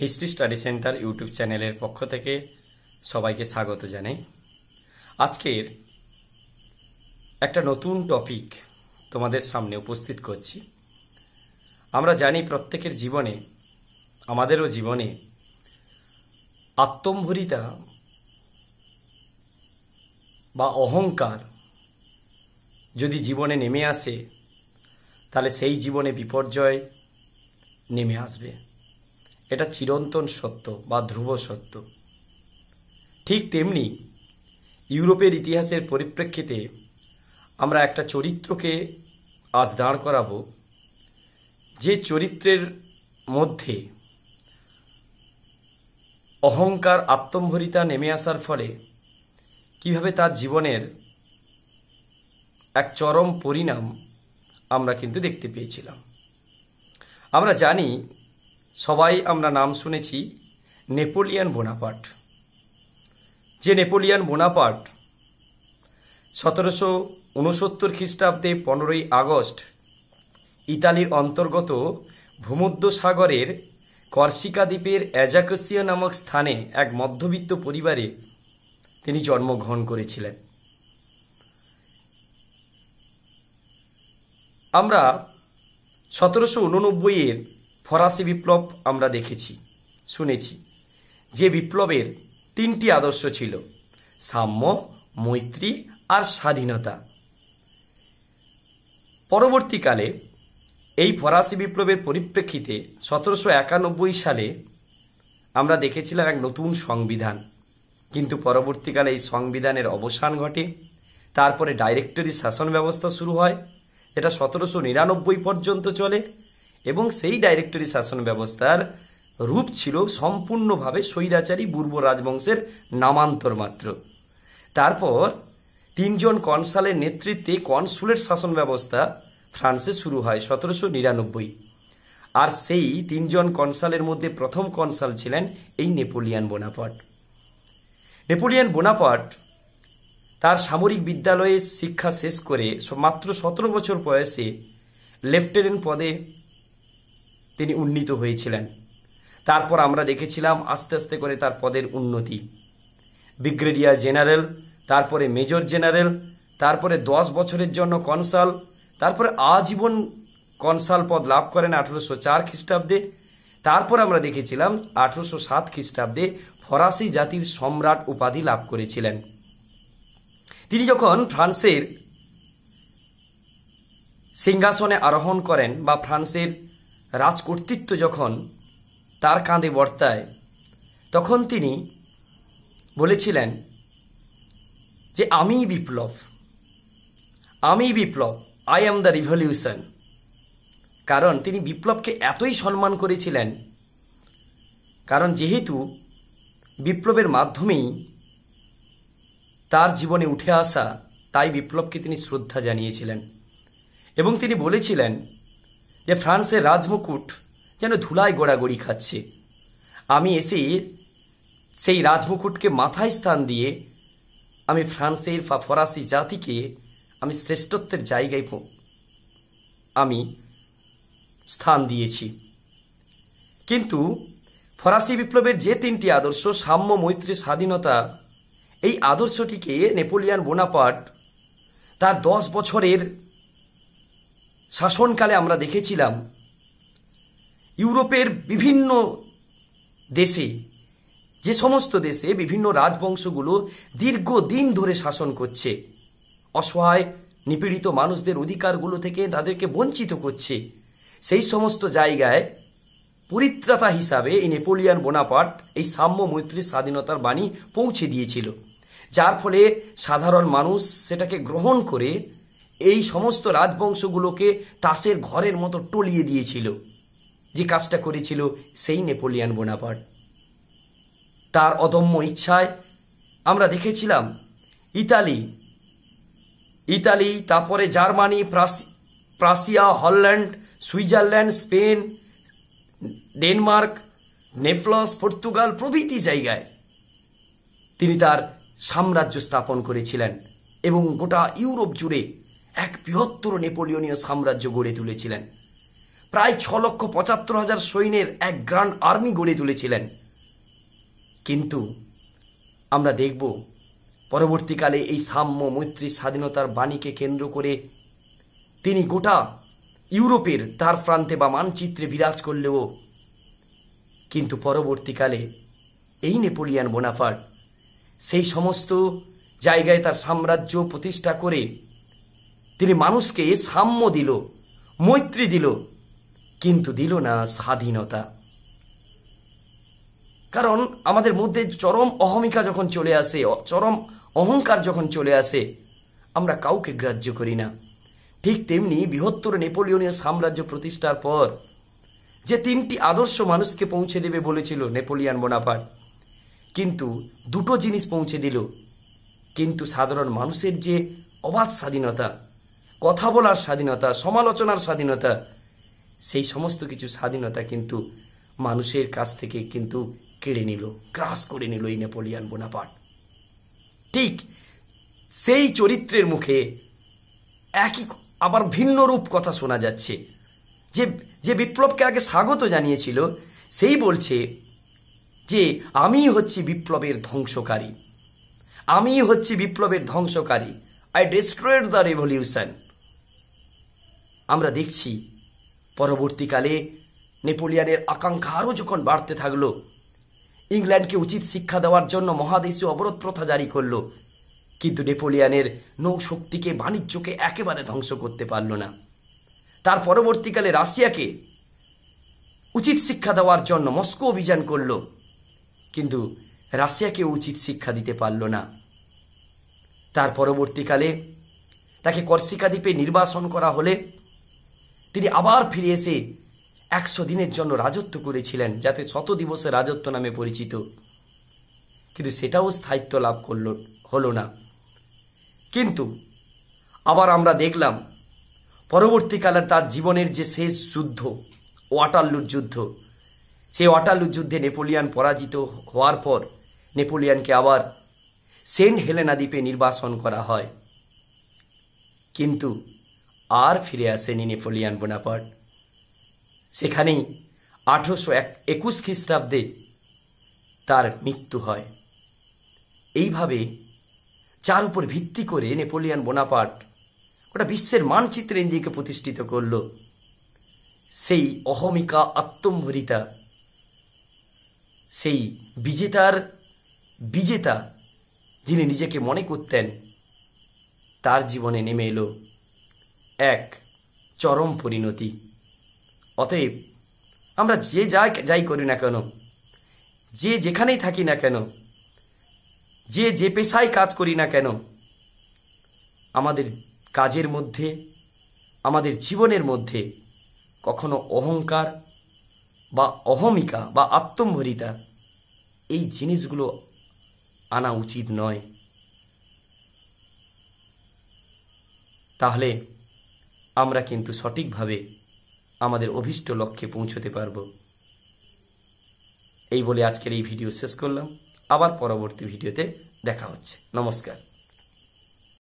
History study centre YouTube চ্যানেলের পক্ষ থেকে সবাইকে স্বাগত জানাই। আজকের একটা নতুন টপিক তোমাদের সামনে উপস্থিত করছি। আমরা জানি প্রত্যেকের জীবনে, আমাদেরও জীবনে আত্মম্ভরিতা বা অহংকার যদি জীবনে নেমে আসে, তাহলে সেই জীবনে বিপর্যয় নেমে আসবে। এটা চিরন্তন সত্য বা ধ্রুব সত্য। ঠিক তেমনি ইউরোপের ইতিহাসের পরিপ্রেক্ষিতে আমরা একটা চরিত্রকে আজ দাঁড় করাবো, যে চরিত্রের মধ্যে অহংকার, আত্মম্ভরিতা নেমে আসার ফলে কিভাবে তার জীবনের এক চরম পরিণাম আমরা কিন্তু দেখতে পেয়েছিলাম। আমরা জানি, সবাই আমরা নাম শুনেছি নেপোলিয়ন বোনাপার্ট। যে নেপোলিয়ন বোনাপার্ট 1769 খ্রিস্টাব্দে 15ই আগস্ট ইতালির অন্তর্গত ভূমধ্যসাগরের কর্সিকা দ্বীপের অ্যাজাকসিয়া নামক স্থানে এক মধ্যবিত্ত পরিবারে তিনি জন্মগ্রহণ করেছিলেন। আমরা 1789-এর ফরাসি বিপ্লব আমরা দেখেছি, শুনেছি, যে বিপ্লবের 3টি আদর্শ ছিল: সাম্য, মৈত্রী আর স্বাধীনতা। পরবর্তীকালে এই ফরাসি বিপ্লবের পরিপ্রেক্ষিতে 1791 সালে আমরা দেখেছিলাম এক নতুন সংবিধান, কিন্তু পরবর্তীকালে এই সংবিধানের অবসান ঘটে। তারপরে ডাইরেক্টরি শাসন ব্যবস্থা শুরু হয়, যেটা 1799 পর্যন্ত চলে, এবং সেই ডাইরেক্টরি শাসন ব্যবস্থার রূপ ছিল সম্পূর্ণভাবে স্বৈরাচারী বুর্বো রাজবংশের নামান্তর মাত্র। তারপর 3 জন কনসালের নেতৃত্বে কনসুলেট শাসন ব্যবস্থা ফ্রান্সে শুরু হয় 1799। আর সেই 3 জন কনসালের মধ্যে প্রথম কনসাল ছিলেন এই নেপোলিয়ন বোনাপার্ট। নেপোলিয়ন বোনাপার্ট তার সামরিক বিদ্যালয়ে শিক্ষা শেষ করে মাত্র 17 বছর বয়সে লেফটেন্যান্ট পদে তিনি উন্নীত হয়েছিলেন। তারপর আমরা দেখেছিলাম আস্তে আস্তে করে তার পদের উন্নতি, ব্রিগেডিয়ার জেনারেল, তারপরে মেজর জেনারেল, তারপরে 10 বছরের জন্য কনসাল, তারপরে আজীবন কনসাল পদ লাভ করেন 1804 খ্রিস্টাব্দে। তারপর আমরা দেখেছিলাম 1807 খ্রিস্টাব্দে ফরাসি জাতির সম্রাট উপাধি লাভ করেছিলেন। তিনি যখন ফ্রান্সের সিংহাসনে আরোহণ করেন বা ফ্রান্সের রাজকর্তৃত্ব যখন তার কাঁধে বর্তায়, তখন তিনি বলেছিলেন যে আমি বিপ্লব, আই অ্যাম দ্য রিভলিউশন। কারণ তিনি বিপ্লবকে এতই সম্মান করেছিলেন, কারণ যেহেতু বিপ্লবের মাধ্যমেই তার জীবনে উঠে আসা, তাই বিপ্লবকে তিনি শ্রদ্ধা জানিয়েছিলেন। এবং তিনি বলেছিলেন যে ফ্রান্সের রাজমুকুট যেন ধুলায় গোড়াগড়ি খাচ্ছে, আমি এসে সেই রাজমুকুটকে মাথায় স্থান দিয়ে আমি ফ্রান্সের বা ফরাসি জাতিকে আমি শ্রেষ্ঠত্বের জায়গায় আমি স্থান দিয়েছি। কিন্তু ফরাসি বিপ্লবের যে 3টি আদর্শ, সাম্য, মৈত্রী, স্বাধীনতা, এই আদর্শটিকে নেপোলিয়ন বোনাপার্ট তার 10 বছরের শাসনকালে আমরা দেখেছিলাম ইউরোপের বিভিন্ন দেশে, যে সমস্ত দেশে বিভিন্ন রাজবংশগুলো দীর্ঘদিন ধরে শাসন করছে, অসহায় নিপীড়িত মানুষদের অধিকারগুলো থেকে তাদেরকে বঞ্চিত করছে, সেই সমস্ত জায়গায় পরিত্রাতা হিসাবে এই নেপোলিয়ন বোনাপার্ট এই সাম্য, মৈত্রী, স্বাধীনতার বাণী পৌঁছে দিয়েছিল, যার ফলে সাধারণ মানুষ সেটাকে গ্রহণ করে এই সমস্ত রাজবংশগুলোকে তাসের ঘরের মতো টলিয়ে দিয়েছিল। যে কাজটা করেছিল সেই নেপোলিয়ন বোনাপার্ট। তার অদম্য ইচ্ছায় আমরা দেখেছিলাম ইতালি, তারপরে Germany, Prussia, Holland, Switzerland, Spain, Denmark, Naples, Portugal প্রভৃতি জায়গায় তিনি তার সাম্রাজ্য স্থাপন করেছিলেন এবং গোটা ইউরোপ জুড়ে এক বৃহত্তর নেপোলিয়নীয় সাম্রাজ্য গড়ে তুলেছিলেন। প্রায় 6,75,000 সৈন্যের এক গ্র্যান্ড আর্মি গড়ে তুলেছিলেন। কিন্তু আমরা দেখব পরবর্তীকালে এই সাম্য, মৈত্রী, স্বাধীনতার বাণীকে কেন্দ্র করে তিনি গোটা ইউরোপের দ্বার প্রান্তে বা মানচিত্রে বিরাজ করলেও কিন্তু পরবর্তীকালে এই নেপোলিয়ান বোনাপার্ট সেই সমস্ত জায়গায় তার সাম্রাজ্য প্রতিষ্ঠা করে তিনি মানুষকে সাম্য দিল, মৈত্রী দিল, কিন্তু দিল না স্বাধীনতা। কারণ আমাদের মধ্যে চরম অহমিকা যখন চলে আসে, চরম অহংকার যখন চলে আসে, আমরা কাউকে গ্রাহ্য করি না। ঠিক তেমনি বৃহত্তর নেপোলিয়নীয় সাম্রাজ্য প্রতিষ্ঠার পর যে 3টি আদর্শ মানুষকে পৌঁছে দেবে বলেছিল নেপোলিয়ান বোনাপার্ট, কিন্তু 2টো জিনিস পৌঁছে দিল। কিন্তু সাধারণ মানুষের যে অবাধ স্বাধীনতা, কথা বলার স্বাধীনতা, সমালোচনার স্বাধীনতা, সেই সমস্ত কিছু স্বাধীনতা কিন্তু মানুষের কাছ থেকে কিন্তু কেড়ে নিল, গ্রাস করে নিল এই নেপোলিয়ান বোনাপার্ট। ঠিক সেই চরিত্রের মুখে একই আবার ভিন্ন রূপ কথা শোনা যাচ্ছে। যে বিপ্লবকে আগে স্বাগত জানিয়েছিল সেই বলছে যে আমি হচ্ছি বিপ্লবের ধ্বংসকারী, আমি হচ্ছি বিপ্লবের ধ্বংসকারী, আই ডিস্ট্রয়েড দ্য রেভলিউশন। আমরা দেখছি পরবর্তীকালে নেপোলিয়ানের আকাঙ্ক্ষা আরও যখন বাড়তে থাকলো, ইংল্যান্ডকে উচিত শিক্ষা দেওয়ার জন্য মহাদেশীয় অবরোধ প্রথা জারি করলো, কিন্তু নেপোলিয়ানের নৌশক্তিকে, বাণিজ্যকে একেবারে ধ্বংস করতে পারল না। তার পরবর্তীকালে রাশিয়াকে উচিত শিক্ষা দেওয়ার জন্য মস্কো অভিযান করল, কিন্তু রাশিয়াকে উচিত শিক্ষা দিতে পারল না। তার পরবর্তীকালে তাকে কর্সিকা দ্বীপে নির্বাসন করা হলে তিনি আবার ফিরে এসে 100 দিনের জন্য রাজত্ব করেছিলেন, যাতে 100 দিবসের রাজত্ব নামে পরিচিত, কিন্তু সেটাও স্থায়িত্ব লাভ হলো না। কিন্তু আবার আমরা দেখলাম পরবর্তীকালে তার জীবনের যে শেষ যুদ্ধ, ওয়াটারলুর যুদ্ধ, সেই ওয়াটারলুর যুদ্ধে নেপোলিয়ান পরাজিত হওয়ার পর নেপোলিয়ানকে আবার সেন্ট হেলেনা দ্বীপে নির্বাসন করা হয়, কিন্তু আর ফিরে আসেনি নেপোলিয়ান বোনাপার্ট। সেখানেই 1821 খ্রিস্টাব্দে তার মৃত্যু হয়। এইভাবে যার উপর ভিত্তি করে নেপোলিয়ান বোনাপার্ট গোটা বিশ্বের মানচিত্রে নিজেকে প্রতিষ্ঠিত করল, সেই অহমিকা, আত্মম্ভরিতা, সেই বিজেতা যিনি নিজেকে মনে করতেন, তার জীবনে নেমে এলো এক চরম পরিণতি। অতএব আমরা যে যাই করি না কেন, যে যেখানেই থাকি না কেন, যে পেশায় কাজ করি না কেন, আমাদের কাজের মধ্যে, আমাদের জীবনের মধ্যে কখনো অহংকার বা অহমিকা বা আত্মম্ভরিতা এই জিনিসগুলো আনা উচিত নয়। তাহলে আমরা কিন্তু সঠিকভাবে আমাদের অভীষ্ট লক্ষ্যে পৌঁছতে পারব। এই বলে আজকের এই ভিডিও শেষ করলাম। আবার পরবর্তী ভিডিওতে দেখা হচ্ছে। নমস্কার।